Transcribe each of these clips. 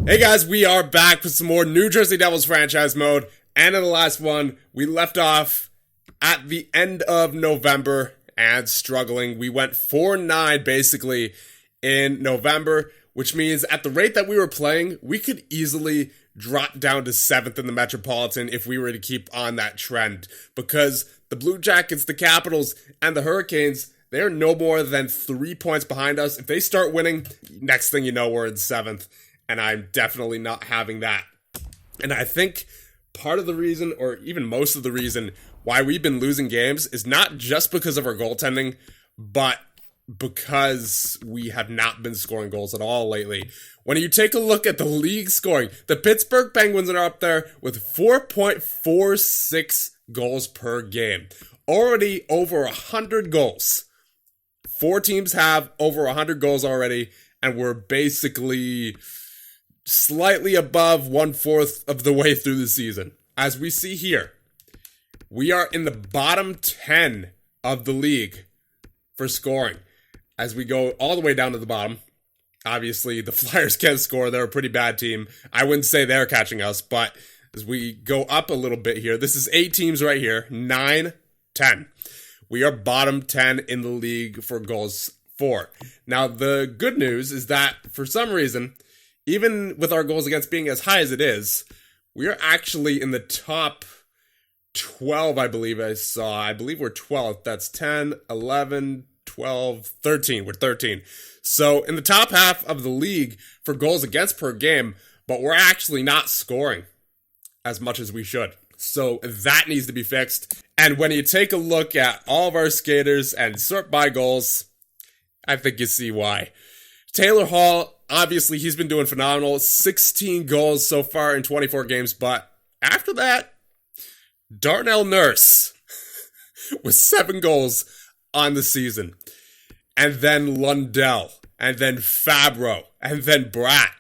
Hey guys, we are back with some more New Jersey Devils franchise mode. And in the last one, we left off at the end of November and struggling. We went 4-9 basically in November, which means at the rate that we were playing, we could easily drop down to 7th in the Metropolitan if we were to keep on that trend. Because the Blue Jackets, the Capitals, and the Hurricanes, they're no more than 3 points behind us. If they start winning, next thing you know, we're in 7th. And I'm definitely not having that. And I think part of the reason, or even most of the reason, why we've been losing games is not just because of our goaltending, but because we have not been scoring goals at all lately. When you take a look at the league scoring, the Pittsburgh Penguins are up there with 4.46 goals per game. Already over 100 goals. 4 teams have over 100 goals already, and we're basically slightly above 1/4 of the way through the season. As we see here, we are in the bottom 10 of the league for scoring. As we go all the way down to the bottom, obviously the Flyers can't score. They're a pretty bad team. I wouldn't say they're catching us, but as we go up a little bit here, this is 8 teams right here, 9, 10. We are bottom 10 in the league for goals for. Now, the good news is that for some reason, even with our goals against being as high as it is, we are actually in the top 12, I believe I saw. I believe we're 12th. That's 10, 11, 12, 13. We're 13. So in the top half of the league for goals against per game, but we're actually not scoring as much as we should. So that needs to be fixed. And when you take a look at all of our skaters and sort by goals, I think you see why. Taylor Hall, obviously, he's been doing phenomenal. 16 goals so far in 24 games. But after that, Darnell Nurse with 7 goals on the season. And then Lundell. And then Fabro. And then Bratt.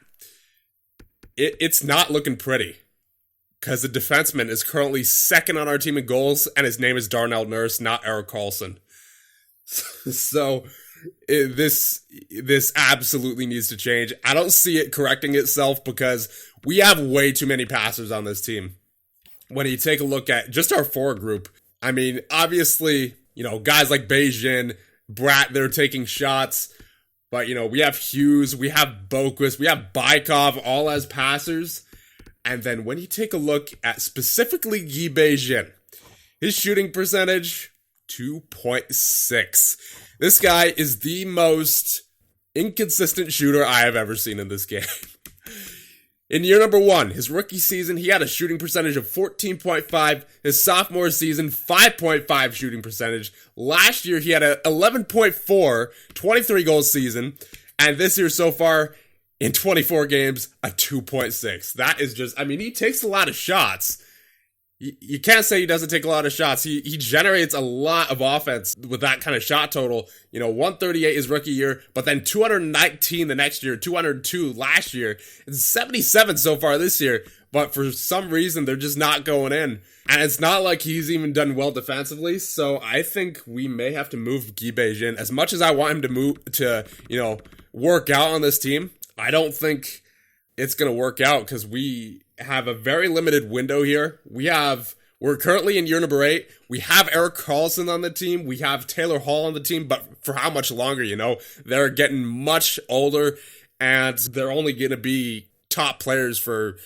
It's not looking pretty. Because the defenseman is currently second on our team in goals. And his name is Darnell Nurse, not Erik Karlsson. So this absolutely needs to change. I don't see it correcting itself because we have way too many passers on this team. When you take a look at just our forward group, I mean, obviously, guys like Beijing, Bratt, they're taking shots. But, we have Hughes, we have Boquist, we have Bykov, all as passers. And then when you take a look at specifically Guy Beijing, his shooting percentage, 2.6. This guy is the most inconsistent shooter I have ever seen in this game. In year number 1, his rookie season, he had a shooting percentage of 14.5. His sophomore season, 5.5 shooting percentage. Last year, he had a 11.4, 23 goal season. And this year so far, in 24 games, a 2.6. That is just, he takes a lot of shots. You can't say he doesn't take a lot of shots. He generates a lot of offense with that kind of shot total. 138 his rookie year, but then 219 the next year, 202 last year, and 77 so far this year. But for some reason, they're just not going in. And it's not like he's even done well defensively. So I think we may have to move Guy Beijing. As much as I want him to work out on this team, I don't think it's going to work out because we have a very limited window here. We're currently in year number 8. We have Erik Karlsson on the team. We have Taylor Hall on the team, but for how much longer, They're getting much older, and they're only going to be top players for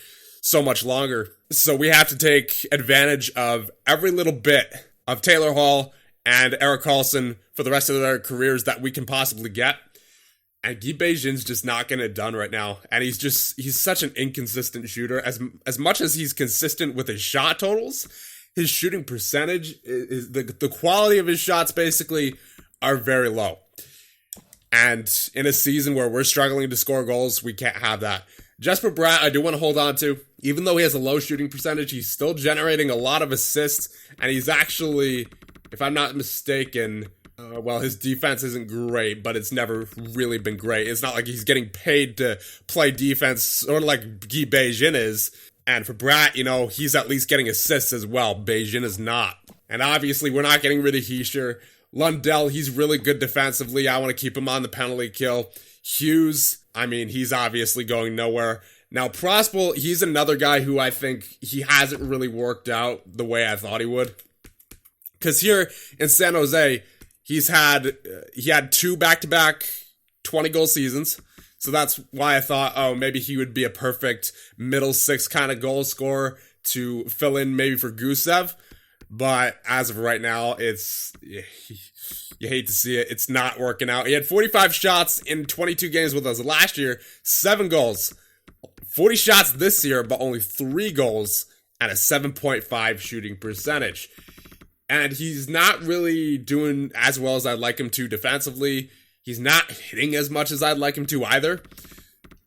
so much longer. So we have to take advantage of every little bit of Taylor Hall and Erik Karlsson for the rest of their careers that we can possibly get. And Guy Beijing's just not getting it done right now. And he's such an inconsistent shooter. As much as he's consistent with his shot totals, his shooting percentage, is the quality of his shots basically are very low. And in a season where we're struggling to score goals, we can't have that. Jesper Bratt, I do want to hold on to. Even though he has a low shooting percentage, he's still generating a lot of assists. And he's actually, if I'm not mistaken, his defense isn't great, but it's never really been great. It's not like he's getting paid to play defense, sort of like Guy Beijing is. And for Bratt, he's at least getting assists as well. Beijing is not. And obviously, we're not getting rid of Hischier. Lundell, he's really good defensively. I want to keep him on the penalty kill. Hughes, he's obviously going nowhere. Now, Prospel, he's another guy who I think he hasn't really worked out the way I thought he would. Because here in San Jose, he had 2 back-to-back 20-goal seasons. So that's why I thought, oh, maybe he would be a perfect middle six kind of goal scorer to fill in maybe for Gusev. But as of right now, you hate to see it. It's not working out. He had 45 shots in 22 games with us last year, 7 goals. 40 shots this year, but only 3 goals and a 7.5 shooting percentage. And he's not really doing as well as I'd like him to defensively. He's not hitting as much as I'd like him to either.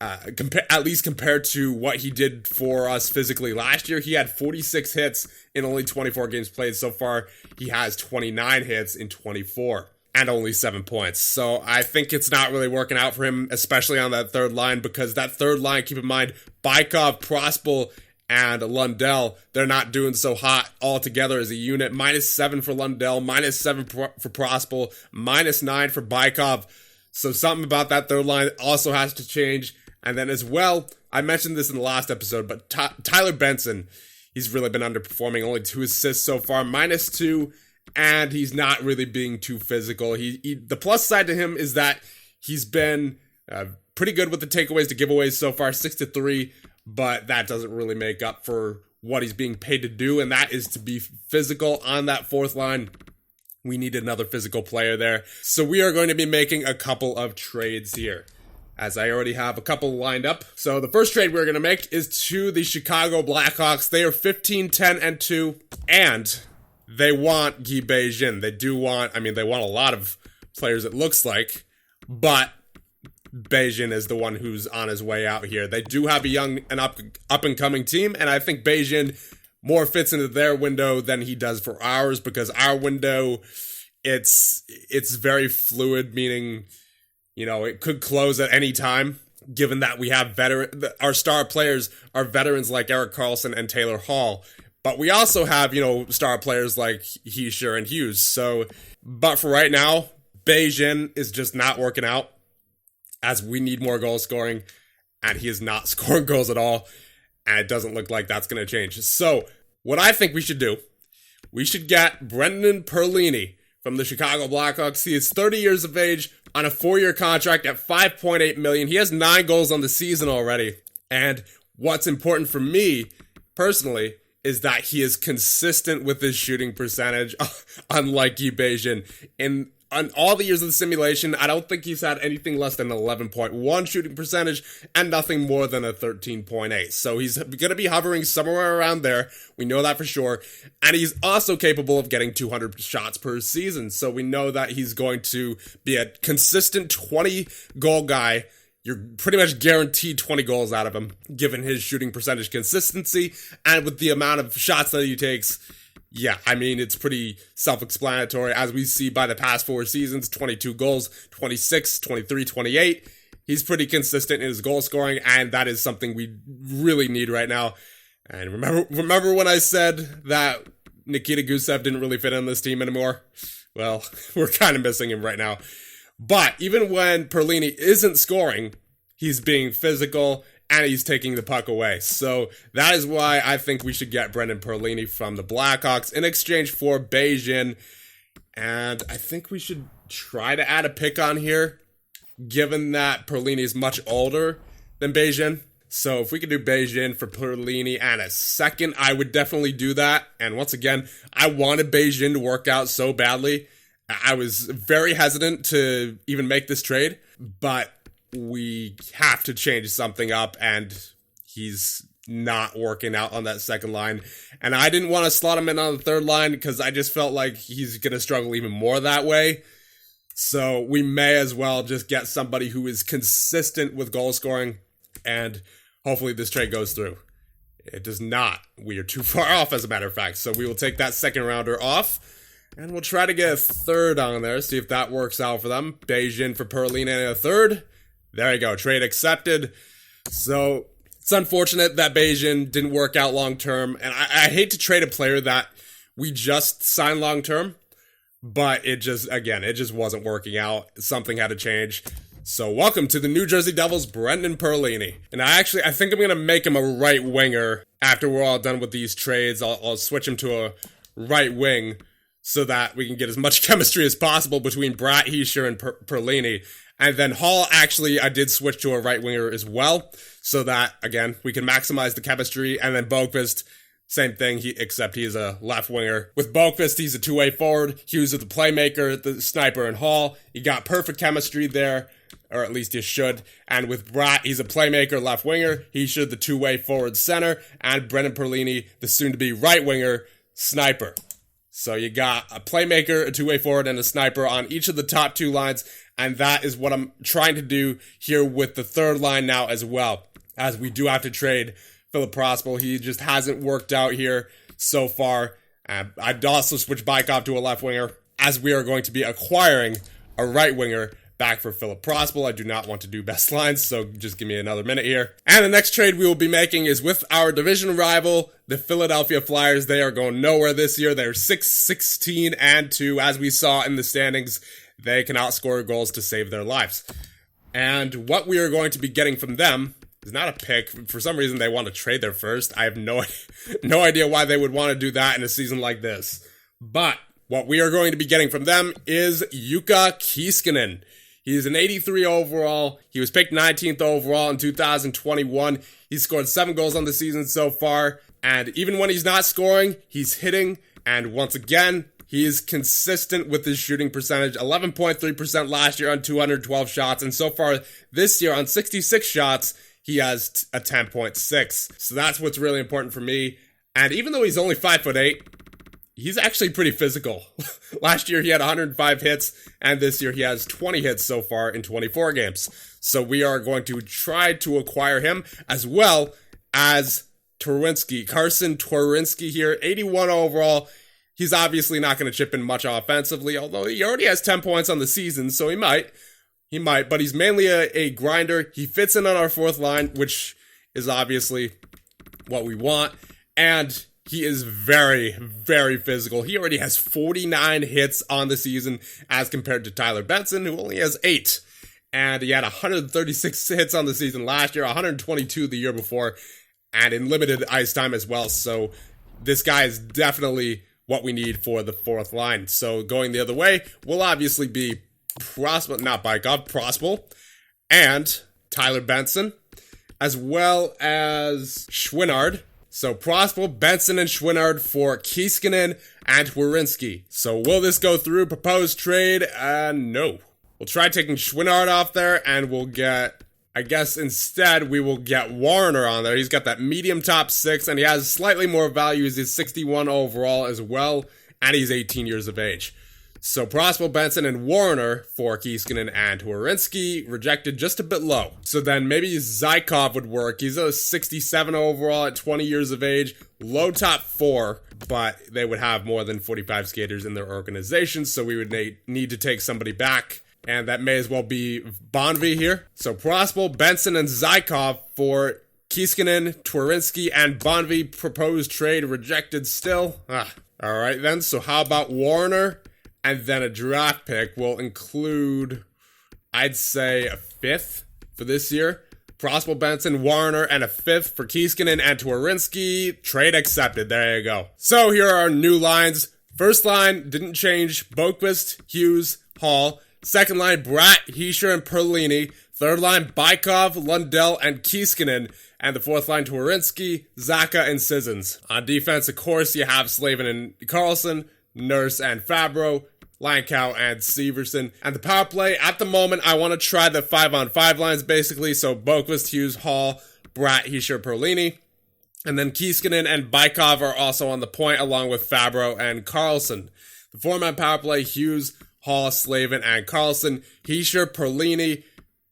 At least compared to what he did for us physically last year. He had 46 hits in only 24 games played so far. He has 29 hits in 24 and only 7 points. So I think it's not really working out for him, especially on that third line, because that third line, keep in mind, Bykov, Prospel, and Lundell, they're not doing so hot altogether as a unit. -7 for Lundell, -7 for Prospel, -9 for Bykov. So something about that third line also has to change. And then as well, I mentioned this in the last episode, but Tyler Benson, he's really been underperforming. Only 2 assists so far, -2, and he's not really being too physical. The plus side to him is that he's been pretty good with the takeaways to giveaways so far, 6-3, but that doesn't really make up for what he's being paid to do, and that is to be physical on that fourth line. We need another physical player there. So we are going to be making a couple of trades here, as I already have a couple lined up. So the first trade we're going to make is to the Chicago Blackhawks. They are 15-10-2, and they want Guy Beijing. They want a lot of players, it looks like, but Beijing is the one who's on his way out here. They do have a young and up-and-coming team, and I think Beijing more fits into their window than he does for ours, because our window, it's very fluid, meaning, it could close at any time, given that we have our star players are veterans like Erik Karlsson and Taylor Hall. But we also have, star players like Hischier and Hughes. So, but for right now, Beijing is just not working out, as we need more goal scoring, and he is not scoring goals at all, and it doesn't look like that's going to change. So, what I think we should do, we should get Brendan Perlini from the Chicago Blackhawks. He is 30 years of age on a 4-year contract at $5.8 million. He has 9 goals on the season already, and what's important for me, personally, is that he is consistent with his shooting percentage, unlike Guy Beijing. On all the years of the simulation, I don't think he's had anything less than 11.1 shooting percentage and nothing more than a 13.8. So he's going to be hovering somewhere around there. We know that for sure. And he's also capable of getting 200 shots per season. So we know that he's going to be a consistent 20-goal guy. You're pretty much guaranteed 20 goals out of him, given his shooting percentage consistency and with the amount of shots that he takes. Yeah, it's pretty self-explanatory, as we see by the past 4 seasons, 22 goals, 26, 23, 28. He's pretty consistent in his goal scoring, and that is something we really need right now. And remember when I said that Nikita Gusev didn't really fit in this team anymore? Well, we're kind of missing him right now. But even when Perlini isn't scoring, he's being physical, and he's taking the puck away. So that is why I think we should get Brendan Perlini from the Blackhawks in exchange for Beijing. And I think we should try to add a pick on here, given that Perlini is much older than Beijing. So if we could do Beijing for Perlini and a second, I would definitely do that. And once again, I wanted Beijing to work out so badly. I was very hesitant to even make this trade, but we have to change something up, and he's not working out on that second line. And I didn't want to slot him in on the third line because I just felt like he's going to struggle even more that way. So we may as well just get somebody who is consistent with goal scoring, and hopefully this trade goes through. It does not. We are too far off, as a matter of fact. So we will take that second rounder off, and we'll try to get a third on there, see if that works out for them. Beijing for Perlini and a third. There you go, trade accepted. So it's unfortunate that Beijing didn't work out long-term, and I hate to trade a player that we just signed long-term, but it just wasn't working out. Something had to change. So welcome to the New Jersey Devils, Brendan Perlini. And I think I'm going to make him a right winger after we're all done with these trades. I'll switch him to a right wing so that we can get as much chemistry as possible between Bratt, Hischier, and Perlini. And then Hall, I did switch to a right winger as well, so that, again, we can maximize the chemistry. And then Boqvist, same thing, except he is a left winger. With Boqvist, he's a two-way forward. Hughes is the playmaker, the sniper, and Hall. You got perfect chemistry there, or at least you should. And with Bratt, he's a playmaker, left winger. He should the two-way forward center. And Brendan Perlini, the soon-to-be right winger, sniper. So you got a playmaker, a two-way forward, and a sniper on each of the top two lines. And that is what I'm trying to do here with the third line now as well, as we do have to trade Philip Prospel. He just hasn't worked out here so far. I'd also switch Bykov to a left winger, as we are going to be acquiring a right winger back for Philip Prospel. I do not want to do best lines, so just give me another minute here. And the next trade we will be making is with our division rival, the Philadelphia Flyers. They are going nowhere this year. They're 6-16-2. As we saw in the standings, they can outscore goals to save their lives. And what we are going to be getting from them is not a pick. For some reason, they want to trade their first. I have no idea why they would want to do that in a season like this. But what we are going to be getting from them is Jukka Kiiskinen. He's an 83 overall. He was picked 19th overall in 2021. He's scored 7 goals on the season so far. And even when he's not scoring, he's hitting. And once again, he is consistent with his shooting percentage. 11.3% last year on 212 shots. And so far this year on 66 shots, he has a 10.6. So that's what's really important for me. And even though he's only 5'8", he's actually pretty physical. Last year he had 105 hits, and this year he has 20 hits so far in 24 games. So we are going to try to acquire him, as well as Carson Twarynski here, 81 overall. He's obviously not going to chip in much offensively, although he already has 10 points on the season, so he might, but he's mainly a grinder. He fits in on our fourth line, which is obviously what we want, and he is very, very physical. He already has 49 hits on the season as compared to Tyler Benson, who only has 8. And he had 136 hits on the season last year, 122 the year before, and in limited ice time as well. So this guy is definitely what we need for the fourth line. So going the other way will obviously be Prospel, and Tyler Benson, as well as Chouinard. So Prospel, Benson, and Chouinard for Kiiskinen and Twarynski. So will this go through? Proposed trade? No. We'll try taking Chouinard off there, and we'll get, I guess instead we will get Warner on there. He's got that medium top 6, and he has slightly more value. He's 61 overall as well, and he's 18 years of age. So Prospel, Benson, and Warner for Kiiskinen and Twarynski, rejected just a bit low. So then maybe Zykov would work. He's a 67 overall at 20 years of age, low top 4, but they would have more than 45 skaters in their organization, so we would need to take somebody back. And that may as well be Bonvy here. So Prospel, Benson, and Zykov for Kiiskinen, Twarynski, and Bonvy. Proposed trade rejected still. Alright then, so how about Warner? And then a draft pick will include, I'd say, a 5th for this year. Prospel, Benson, Warner, and a 5th for Kiiskinen and Twarynski. Trade accepted. There you go. So here are our new lines. First line didn't change. Boqvist, Hughes, Hall. Second line, Bratt, Hischier, and Perlini. Third line, Bykov, Lundell, and Kiiskinen. And the fourth line, Twarynski, Zacha, and Sissons. On defense, of course, you have Slavin and Carlson, Nurse and Fabro, Lankow and Severson. And the power play, at the moment, I want to try the 5-on-5 lines, basically. So Boqvist, Hughes, Hall, Bratt, Hischier, Perlini. And then Kiiskinen and Bykov are also on the point, along with Fabro and Carlson. The 4-man power play, Hughes, Hall, Slavin, and Carlson. Hischier, Perlini,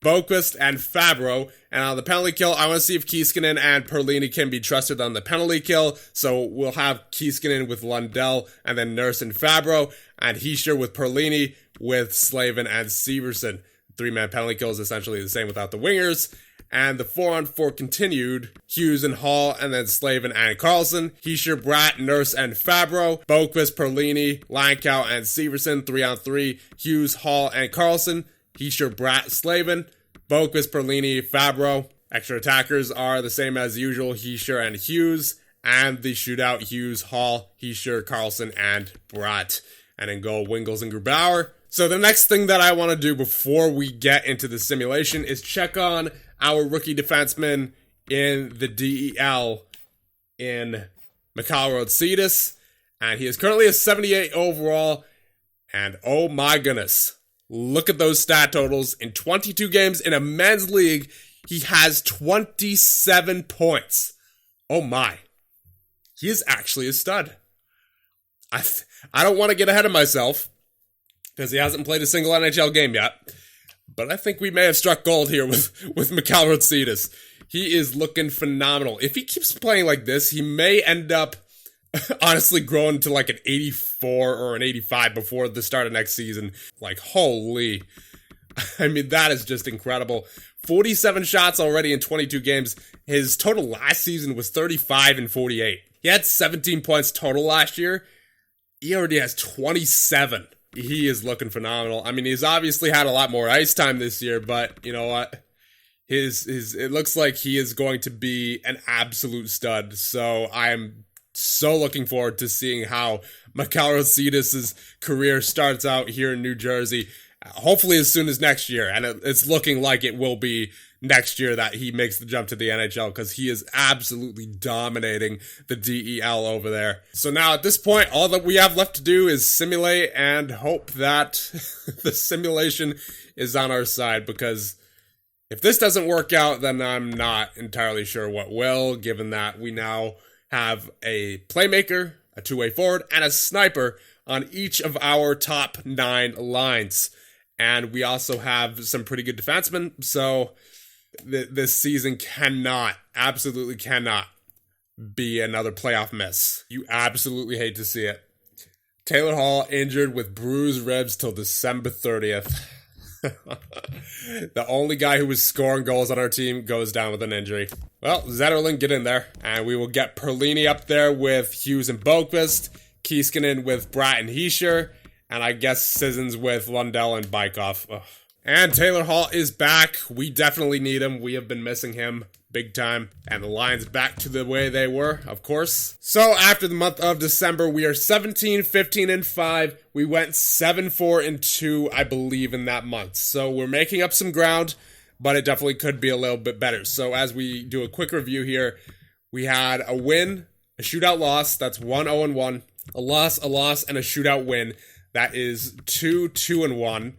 Boqvist, and Fabro. And on the penalty kill, I want to see if Kiiskinen and Perlini can be trusted on the penalty kill. So we'll have Kiiskinen with Lundell, and then Nurse and Fabro, and Hischier with Perlini, with Slavin and Severson. 3-man penalty kill is essentially the same without the wingers. And the 4-on-4 continued, Hughes and Hall, and then Slavin and Carlson. Hischier, Bratt, Nurse, and Fabro. Boqvist, Perlini, Lankow, and Severson. 3-on-3, Hughes, Hall, and Carlson. Heischer, Bratt, Slavin, Boquist, Perlini, Fabro. Extra attackers are the same as usual, Heischer and Hughes. And the shootout, Hughes, Hall, Heischer, Carlson, and Bratt. And in goal, Wingles and Grubauer. So the next thing that I want to do before we get into the simulation is check on our rookie defenseman in the DEL in Mikhail Rodsidis. And he is currently a 78 overall. And oh my goodness, look at those stat totals. In 22 games in a men's league, he has 27 points. Oh my. He is actually a stud. I don't want to get ahead of myself, because he hasn't played a single NHL game yet. But I think we may have struck gold here with Mikhail Rodsidis. He is looking phenomenal. If he keeps playing like this, he may end up, honestly, growing to like an 84 or an 85 before the start of next season. Like, holy. I mean, that is just incredible. 47 shots already in 22 games. His total last season was 35 and 48. He had 17 points total last year. He already has 27. He is looking phenomenal. I mean, he's obviously had a lot more ice time this year, but you know what? It looks like he is going to be an absolute stud. So I am so looking forward to seeing how Mikhail Rodsidis' career starts out here in New Jersey. Hopefully as soon as next year. And it's looking like it will be next year that he makes the jump to the NHL, because he is absolutely dominating the DEL over there. So now at this point, all that we have left to do is simulate and hope that the simulation is on our side, because if this doesn't work out, then I'm not entirely sure what will, given that we now have a playmaker, a two-way forward, and a sniper on each of our top 9 lines. And we also have some pretty good defensemen, so this season absolutely cannot be another playoff miss. You absolutely hate to see it. Taylor Hall injured with bruised ribs till December 30th. The only guy who was scoring goals on our team goes down with an injury. Well, Zetterlund, get in there. And we will get Perlini up there with Hughes and Boquist, Kiiskinen with Bratt and Heischer, and I guess Sissons with Lundell and Bykov. Ugh. And Taylor Hall is back. We definitely need him. We have been missing him big time. And the Lions back to the way they were, of course. So after the month of December, we are 17, 15, and 5. We went 7, 4, and 2, I believe, in that month. So we're making up some ground, but it definitely could be a little bit better. So as we do a quick review here, we had a win, a shootout loss. That's 1-0-1. A loss, and a shootout win. That is 2-2-1.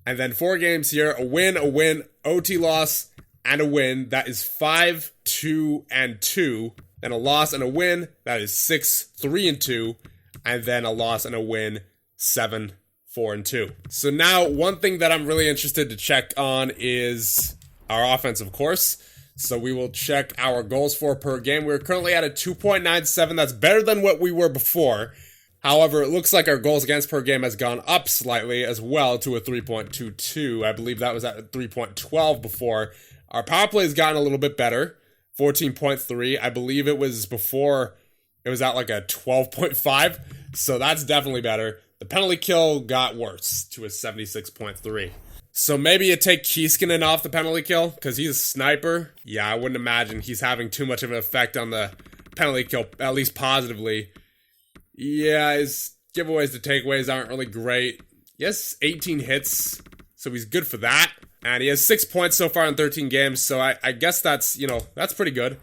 And then 4 games here, a win, OT loss, and a win. That is 5-2-2. Then a loss and a win. That is 6-3-2. And then a loss and a win, 7-4-2. So now, one thing that I'm really interested to check on is our offense, of course. So we will check our goals for per game. We're currently at a 2.97. That's better than what we were before. However, it looks like our goals against per game has gone up slightly as well to a 3.22. I believe that was at 3.12 before. Our power play has gotten a little bit better, 14.3. I believe it was before, it was at like a 12.5. So that's definitely better. The penalty kill got worse to a 76.3. So maybe you take Kiiskinen off the penalty kill because he's a sniper. Yeah, I wouldn't imagine he's having too much of an effect on the penalty kill, at least positively. Yeah, his giveaways to takeaways aren't really great. He has 18 hits, so he's good for that. And he has 6 points so far in 13 games, so I guess that's, that's pretty good.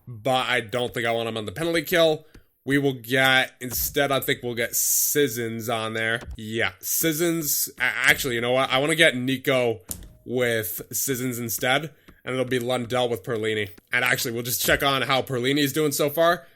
But I don't think I want him on the penalty kill. We will get, instead, I think we'll get Sissons on there. Yeah, Sissons. Actually, you know what? I want to get Nico with Sissons instead, and it'll be Lundell with Perlini. And actually, we'll just check on how Perlini is doing so far.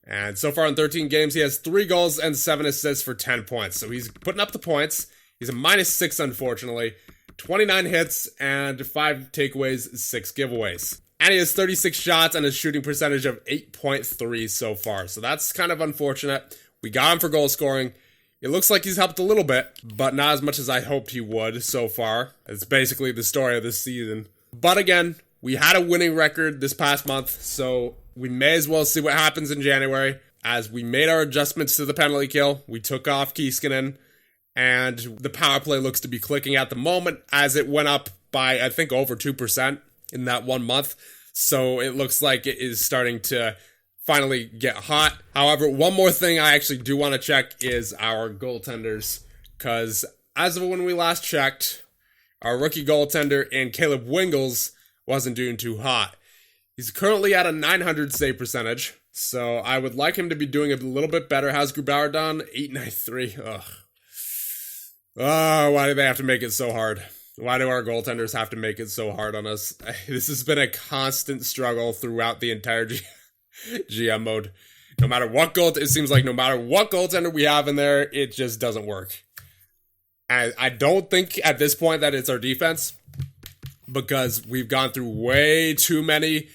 And so far in 13 games, he has 3 goals and 7 assists for 10 points. So he's putting up the points. He's a -6, unfortunately. 29 hits and 5 takeaways, 6 giveaways. And he has 36 shots and a shooting percentage of 8.3 so far. So that's kind of unfortunate. We got him for goal scoring. It looks like he's helped a little bit, but not as much as I hoped he would so far. It's basically the story of this season. But again, we had a winning record this past month, so we may as well see what happens in January. As we made our adjustments to the penalty kill, we took off Kiiskinen, And the power play looks to be clicking at the moment as it went up by, I think, over 2% in that 1 month. So it looks like it is starting to finally get hot. However, one more thing I actually do want to check is our goaltenders. Because as of when we last checked, our rookie goaltender in Caleb Wingles wasn't doing too hot. He's currently at a 900 save percentage, so I would like him to be doing a little bit better. How's Grubauer done? 893. Ugh. Oh, why do they have to make it so hard? Why do our goaltenders have to make it so hard on us? This has been a constant struggle throughout the entire GM mode. No matter what it seems like no matter what goaltender we have in there, it just doesn't work. I don't think at this point that it's our defense, because we've gone through way too many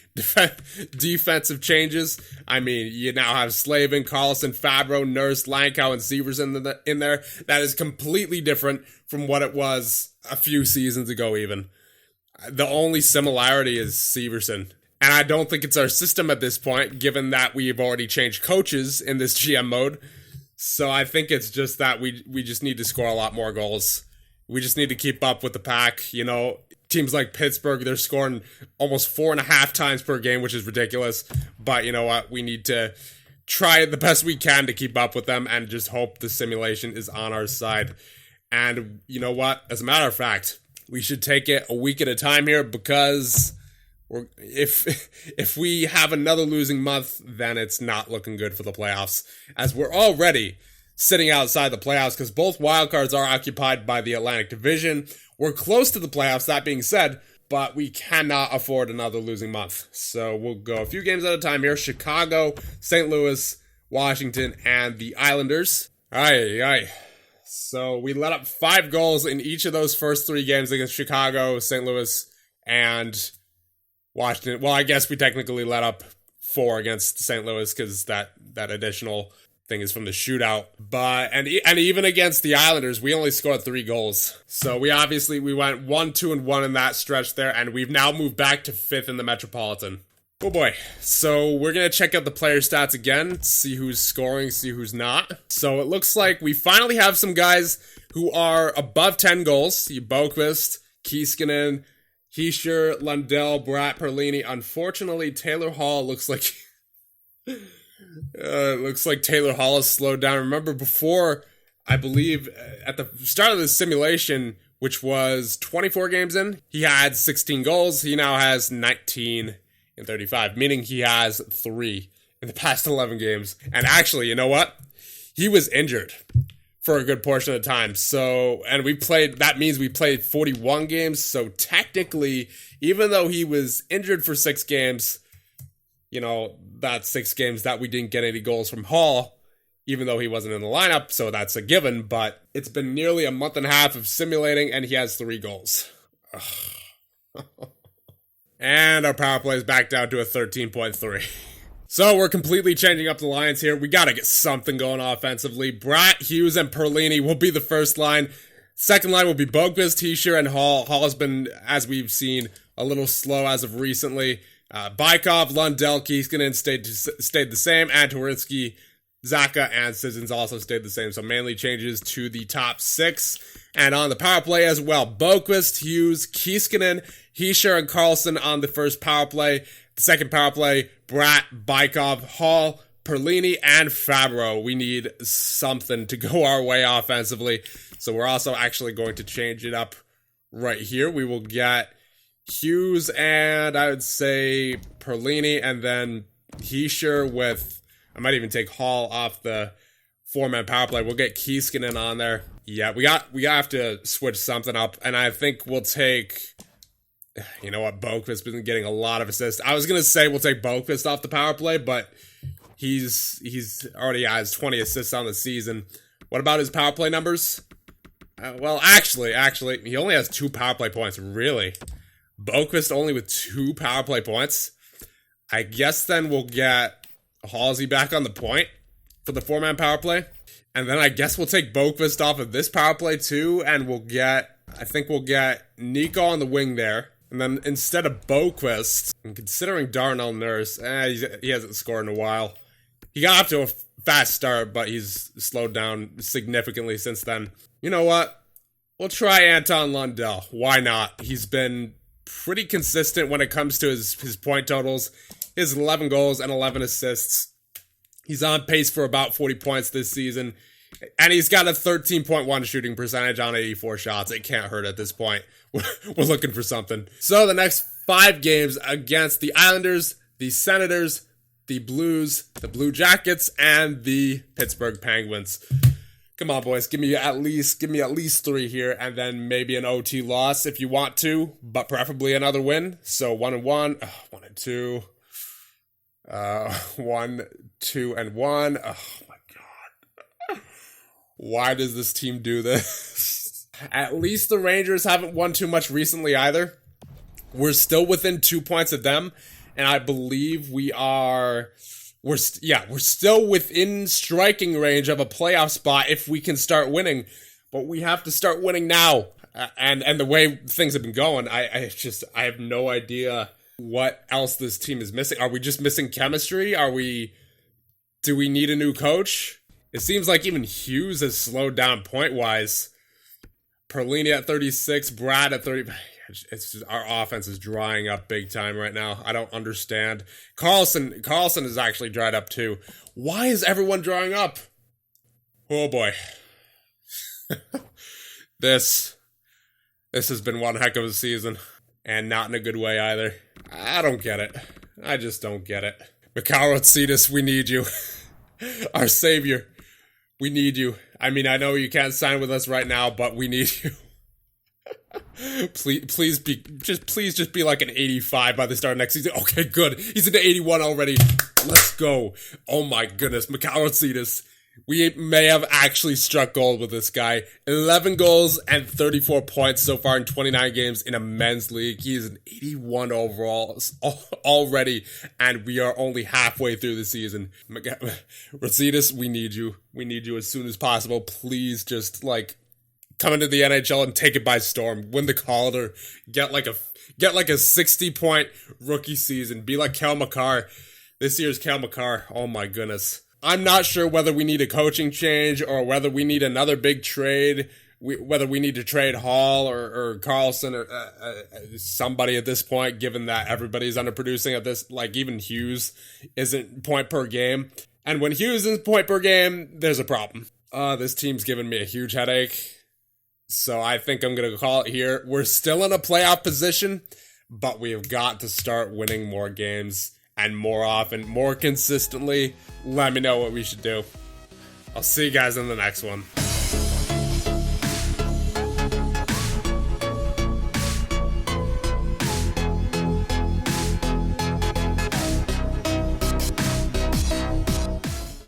defensive changes. I mean, you now have Slavin, Carlson, Fabro, Nurse, Lankow, and Severson in there. That is completely different from what it was a few seasons ago even. The only similarity is Severson. And I don't think it's our system at this point, given that we've already changed coaches in this GM mode. So I think it's just that we just need to score a lot more goals. We just need to keep up with the pack. You know, teams like Pittsburgh, they're scoring almost 4.5 times per game, which is ridiculous. But you know what? We need to try the best we can to keep up with them and just hope the simulation is on our side. And you know what? As a matter of fact, we should take it a week at a time here, because if we have another losing month, then it's not looking good for the playoffs, as we're already sitting outside the playoffs because both wildcards are occupied by the Atlantic Division. We're close to the playoffs, that being said, but we cannot afford another losing month. So we'll go a few games at a time here. Chicago, St. Louis, Washington, and the Islanders. Aye. So we let up 5 goals in each of those first 3 games against Chicago, St. Louis, and Washington. Well, I guess we technically let up 4 against St. Louis because that additional thing is from the shootout. But and even against the Islanders, we only scored 3 goals. So we went 1-2-1 in that stretch there, and we've now moved back to 5th in the Metropolitan. Oh boy. So we're going to check out the player stats again, see who's scoring, see who's not. So it looks like we finally have some guys who are above 10 goals. Boquist, Kiiskinen, Hischier, Lundell, Bratt, Perlini. Unfortunately, Taylor Hall looks like Taylor Hall has slowed down. Remember before, I believe, at the start of the simulation, which was 24 games in, he had 16 goals. He now has 19 in 35, meaning he has 3 in the past 11 games. And actually, you know what? He was injured for a good portion of the time. So, and that means we played 41 games. So technically, even though he was injured for 6 games, you know, that's 6 games that we didn't get any goals from Hall, even though he wasn't in the lineup. So that's a given, but it's been nearly a month and a half of simulating and he has 3 goals. And our power play is back down to a 13.3. So we're completely changing up the lines here. We got to get something going offensively. Bratt, Hughes, and Perlini will be the first line. Second line will be Boquist, Hischier, and Hall. Hall has been, as we've seen, a little slow as of recently. Bykov, Lundell, Kiiskinen stayed the same, and Twarynski, Zaka, and Sissons also stayed the same. So mainly changes to the top 6. And on the power play as well, Boquist, Hughes, Kiiskinen, Hischier, and Carlson on the first power play. The second power play, Bratt, Bykov, Hall, Perlini, and Fabro. We need something to go our way offensively. So we're also actually going to change it up right here. We will get Hughes and I would say Perlini, and then Hischier with, I might even take Hall off the 4-man power play. We'll get Kiiskinen on there. Yeah, we have to switch something up, and I think we'll take, you know what, Boquist's been getting a lot of assists. I was gonna say we'll take Boquist off the power play, but he's already has 20 assists on the season. What about his power play numbers? Well, actually, he only has 2 power play points. Really, Boquist only with 2 power play points. I guess then we'll get Halsey back on the point for the 4-man power play. And then I guess we'll take Boquist off of this power play too, and we'll get Nico on the wing there. And then instead of Boquist, and considering Darnell Nurse, he hasn't scored in a while. He got off to a fast start, but he's slowed down significantly since then. You know what? We'll try Anton Lundell. Why not? He's been pretty consistent when it comes to his point totals. He has 11 goals and 11 assists. He's on pace for about 40 points this season. And he's got a 13.1 shooting percentage on 84 shots. It can't hurt at this point. We're looking for something. So the next 5 games against the Islanders, the Senators, the Blues, the Blue Jackets, and the Pittsburgh Penguins. Come on, boys. Give me at least 3 here, and then maybe an OT loss if you want to, but preferably another win. So 1-1, 1-2, 1, 2, and 1. Oh my god. Why does this team do this? At least the Rangers haven't won too much recently either. We're still within 2 points of them, and I believe we're still within striking range of a playoff spot if we can start winning. But we have to start winning now. And the way things have been going, I have no idea what else this team is missing. Are we just missing chemistry? Do we need a new coach? It seems like even Hughes has slowed down point-wise. Perlini at 36, Brad at 30. It's just, our offense is drying up big time right now. I don't understand. Carlson is actually dried up too. Why is everyone drying up? Oh boy. This has been one heck of a season. And not in a good way either. I don't get it. I just don't get it. Mikhail Rotsidas, we need you. Our savior. We need you. I mean, I know you can't sign with us right now, but we need you. Please just be like an 85 by the start of next season. Okay, good. He's into 81 already. Let's go. Oh my goodness. Mikhail Rotsidas. We may have actually struck gold with this guy. 11 goals and 34 points so far in 29 games in a men's league. He is an 81 overall already, and we are only halfway through the season. Rotsidas, we need you. We need you as soon as possible. Please just, come into the NHL and take it by storm. Win the Calder. Get like a 60-point rookie season. Be like Cale Makar. This year's Cale Makar. Oh my goodness. I'm not sure whether we need a coaching change or whether we need another big trade, whether we need to trade Hall or Carlson or somebody at this point, given that everybody's underproducing at this. Even Hughes isn't point per game. And when Hughes is point per game, there's a problem. This team's giving me a huge headache. So I think I'm going to call it here. We're still in a playoff position, but we have got to start winning more games. And more often, more consistently. Let me know what we should do. I'll see you guys in the next one.